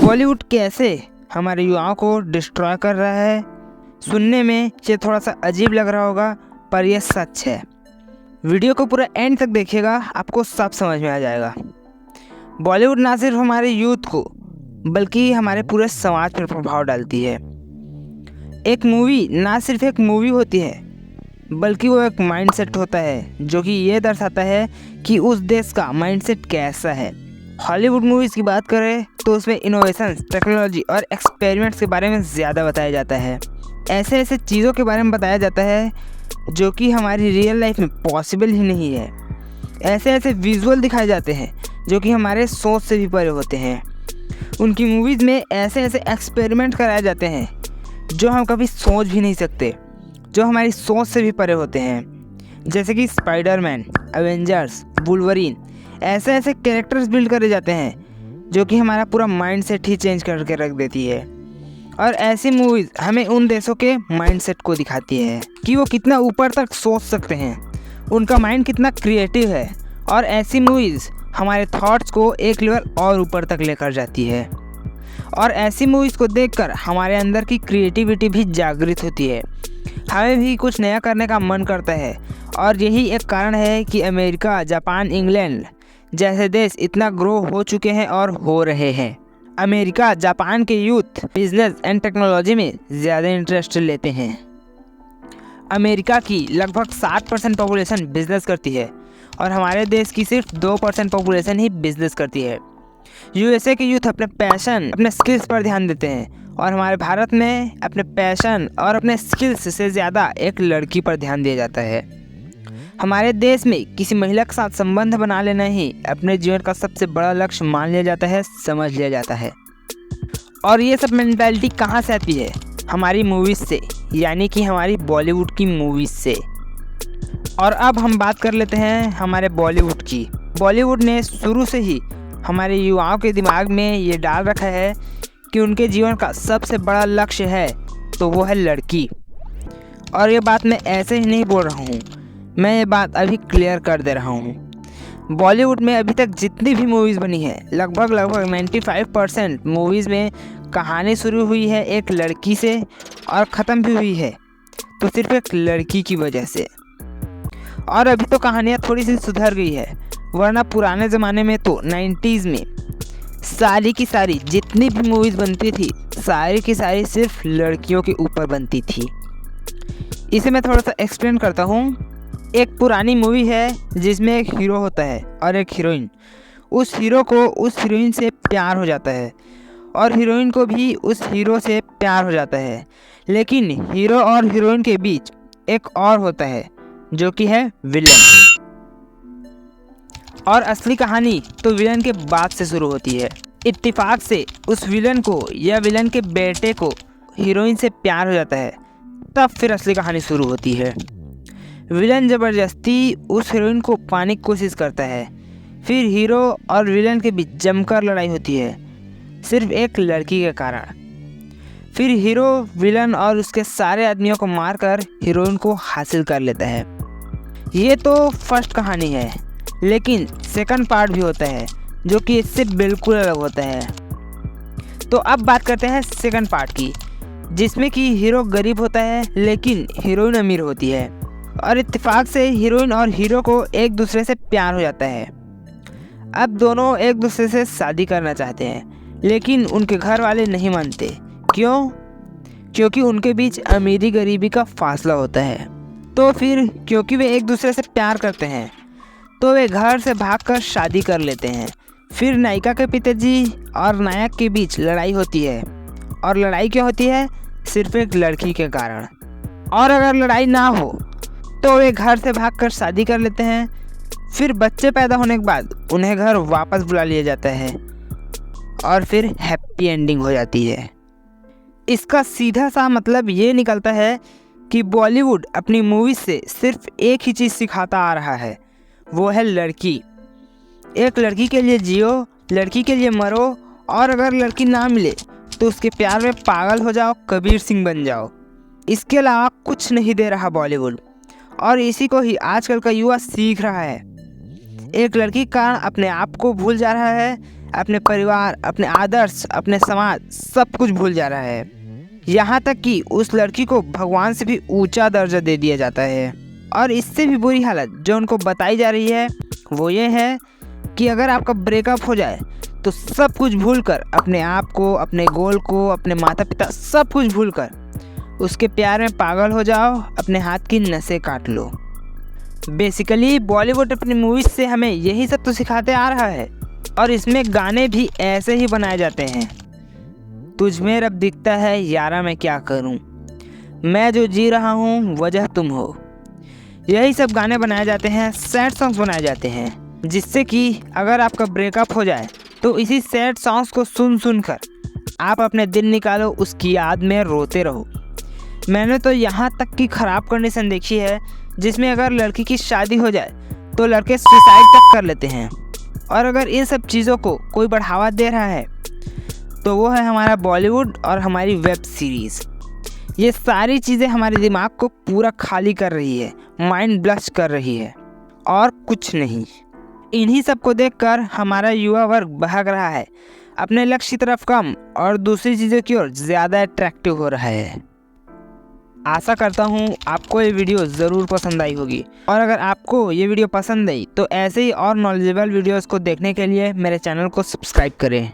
बॉलीवुड कैसे हमारे युवाओं को डिस्ट्रॉय कर रहा है। सुनने में ये थोड़ा सा अजीब लग रहा होगा, पर यह सच है। वीडियो को पूरा एंड तक देखिएगा, आपको सब समझ में आ जाएगा। बॉलीवुड ना सिर्फ हमारे यूथ को बल्कि हमारे पूरे समाज पर प्रभाव डालती है। एक मूवी ना सिर्फ एक मूवी होती है बल्कि वो एक माइंडसेट होता है जो कि ये दर्शाता है कि उस देश का माइंडसेट कैसा है। हॉलीवुड मूवीज़ की बात करें तो उसमें इनोवेशंस, टेक्नोलॉजी और एक्सपेरिमेंट्स के बारे में ज़्यादा बताया जाता है। ऐसे ऐसे चीज़ों के बारे में बताया जाता है जो कि हमारी रियल लाइफ में पॉसिबल ही नहीं है। ऐसे ऐसे विजुअल दिखाए जाते हैं जो कि हमारे सोच से भी परे होते हैं। उनकी मूवीज़ में ऐसे ऐसे एक्सपेरिमेंट कराए जाते हैं जो हम कभी सोच भी नहीं सकते, जो हमारी सोच से भी परे होते हैं। जैसे कि स्पाइडरमैन, एवेंजर्स, वुल्वरीन, ऐसे ऐसे कैरेक्टर्स बिल्ड करे जाते हैं जो कि हमारा पूरा माइंडसेट ही चेंज करके रख देती है। और ऐसी मूवीज़ हमें उन देशों के माइंडसेट को दिखाती है कि वो कितना ऊपर तक सोच सकते हैं, उनका माइंड कितना क्रिएटिव है। और ऐसी मूवीज़ हमारे थॉट्स को एक लेवल और ऊपर तक लेकर जाती है। और ऐसी मूवीज़ को देखकर हमारे अंदर की क्रिएटिविटी भी जागृत होती है, हमें भी कुछ नया करने का मन करता है। और यही एक कारण है कि अमेरिका, जापान, इंग्लैंड जैसे देश इतना ग्रो हो चुके हैं और हो रहे हैं। अमेरिका, जापान के यूथ बिजनेस एंड टेक्नोलॉजी में ज़्यादा इंटरेस्ट लेते हैं। अमेरिका की लगभग 60% पॉपुलेशन बिजनेस करती है और हमारे देश की सिर्फ 2% पॉपुलेशन ही बिजनेस करती है। यूएसए के यूथ अपने पैशन, अपने स्किल्स पर ध्यान देते हैं और हमारे भारत में अपने पैशन और अपने स्किल्स से ज़्यादा एक लड़की पर ध्यान दिया जाता है। हमारे देश में किसी महिला के साथ संबंध बना लेना ही अपने जीवन का सबसे बड़ा लक्ष्य मान लिया जाता है, समझ लिया जाता है। और ये सब मेंटालिटी कहाँ से आती है? हमारी मूवीज़ से, यानी कि हमारी बॉलीवुड की मूवीज़ से। और अब हम बात कर लेते हैं हमारे बॉलीवुड की। बॉलीवुड ने शुरू से ही हमारे युवाओं के दिमाग में ये डाल रखा है कि उनके जीवन का सबसे बड़ा लक्ष्य है तो वो है लड़की। और ये बात मैं ऐसे ही नहीं बोल रहा हूँ, मैं ये बात अभी क्लियर कर दे रहा हूँ। बॉलीवुड में अभी तक जितनी भी मूवीज़ बनी है, लगभग 95% मूवीज़ में कहानी शुरू हुई है एक लड़की से और ख़त्म भी हुई है तो सिर्फ एक लड़की की वजह से। और अभी तो कहानियाँ थोड़ी सी सुधर गई है, वरना पुराने ज़माने में तो 90s में सारी की सारी जितनी भी मूवीज़ बनती थी, सारी की सारी सिर्फ लड़कियों के ऊपर बनती थी। इसे मैं थोड़ा सा एक्सप्लेन करता हूँ। एक पुरानी मूवी है जिसमें एक हीरो होता है और एक हीरोइन। उस हीरो को उस हीरोइन से प्यार हो जाता है और हीरोइन को भी उस हीरो से प्यार हो जाता है। लेकिन हीरो और हीरोइन के बीच एक और होता है जो कि है विलन। और असली कहानी तो विलन के बाद से शुरू होती है। इत्तेफाक से उस विलन को या विलन के बेटे को हीरोइन से प्यार हो जाता है, तब फिर असली कहानी शुरू होती है। विलन ज़बरदस्ती उस हीरोइन को पाने की कोशिश करता है, फिर हीरो और विलन के बीच जमकर लड़ाई होती है सिर्फ एक लड़की के कारण। फिर हीरो विलन और उसके सारे आदमियों को मारकर हीरोइन को हासिल कर लेता है। ये तो फर्स्ट कहानी है, लेकिन सेकंड पार्ट भी होता है जो कि इससे बिल्कुल अलग होता है। तो अब बात करते हैं सेकंड पार्ट की, जिसमें कि हीरो गरीब होता है लेकिन हीरोइन अमीर होती है। और इत्तेफाक से हीरोइन और हीरो को एक दूसरे से प्यार हो जाता है। अब दोनों एक दूसरे से शादी करना चाहते हैं, लेकिन उनके घर वाले नहीं मानते। क्यों? क्योंकि उनके बीच अमीरी गरीबी का फासला होता है। तो फिर क्योंकि वे एक दूसरे से प्यार करते हैं तो वे घर से भागकर शादी कर लेते हैं। फिर नायिका के पिताजी और नायक के बीच लड़ाई होती है। और लड़ाई क्यों होती है? सिर्फ एक लड़की के कारण। और अगर लड़ाई ना हो तो वे घर से भागकर शादी कर लेते हैं। फिर बच्चे पैदा होने के बाद उन्हें घर वापस बुला लिया जाता है और फिर हैप्पी एंडिंग हो जाती है। इसका सीधा सा मतलब ये निकलता है कि बॉलीवुड अपनी मूवीज से सिर्फ एक ही चीज़ सिखाता आ रहा है, वो है लड़की। एक लड़की के लिए जियो, लड़की के लिए मरो, और अगर लड़की ना मिले तो उसके प्यार में पागल हो जाओ, कबीर सिंह बन जाओ। इसके अलावा कुछ नहीं दे रहा बॉलीवुड, और इसी को ही आजकल का युवा सीख रहा है। एक लड़की का अपने आप को भूल जा रहा है, अपने परिवार, अपने आदर्श, अपने समाज, सब कुछ भूल जा रहा है। यहाँ तक कि उस लड़की को भगवान से भी ऊंचा दर्जा दे दिया जाता है। और इससे भी बुरी हालत जो उनको बताई जा रही है वो ये है कि अगर आपका ब्रेकअप हो जाए तो सब कुछ भूलकर, अपने आप को, अपने गोल को, अपने माता पिता, सब कुछ भूलकर उसके प्यार में पागल हो जाओ, अपने हाथ की नसें काट लो। बेसिकली बॉलीवुड अपनी मूवीज से हमें यही सब तो सिखाते आ रहा है और इसमें गाने भी ऐसे ही बनाए जाते हैं। तुझ में रब दिखता है यारा मैं क्या करूं, मैं जो जी रहा हूं वजह तुम हो। यही सब गाने बनाए जाते हैं, सैड सॉन्ग्स बनाए जाते हैं, जिससे कि अगर आपका ब्रेकअप हो जाए तो इसी सैड सॉन्ग्स को सुन सुन कर आप अपने दिन निकालो, उसकी याद में रोते रहो। मैंने तो यहाँ तक की ख़राब कंडीशन देखी है जिसमें अगर लड़की की शादी हो जाए तो लड़के सुसाइड तक कर लेते हैं। और अगर इन सब चीज़ों को कोई बढ़ावा दे रहा है तो वो है हमारा बॉलीवुड और हमारी वेब सीरीज़। ये सारी चीज़ें हमारे दिमाग को पूरा खाली कर रही है, माइंड ब्लस्ट कर रही है और कुछ नहीं। इन्हीं सब को देखकर हमारा युवा वर्ग भाग रहा है अपने लक्ष्य की तरफ कम और दूसरी चीज़ों की ओर ज़्यादा अट्रैक्टिव हो रहा है। आशा करता हूँ आपको ये वीडियो ज़रूर पसंद आई होगी और अगर आपको ये वीडियो पसंद आई तो ऐसे ही और नॉलेजेबल वीडियोस को देखने के लिए मेरे चैनल को सब्सक्राइब करें।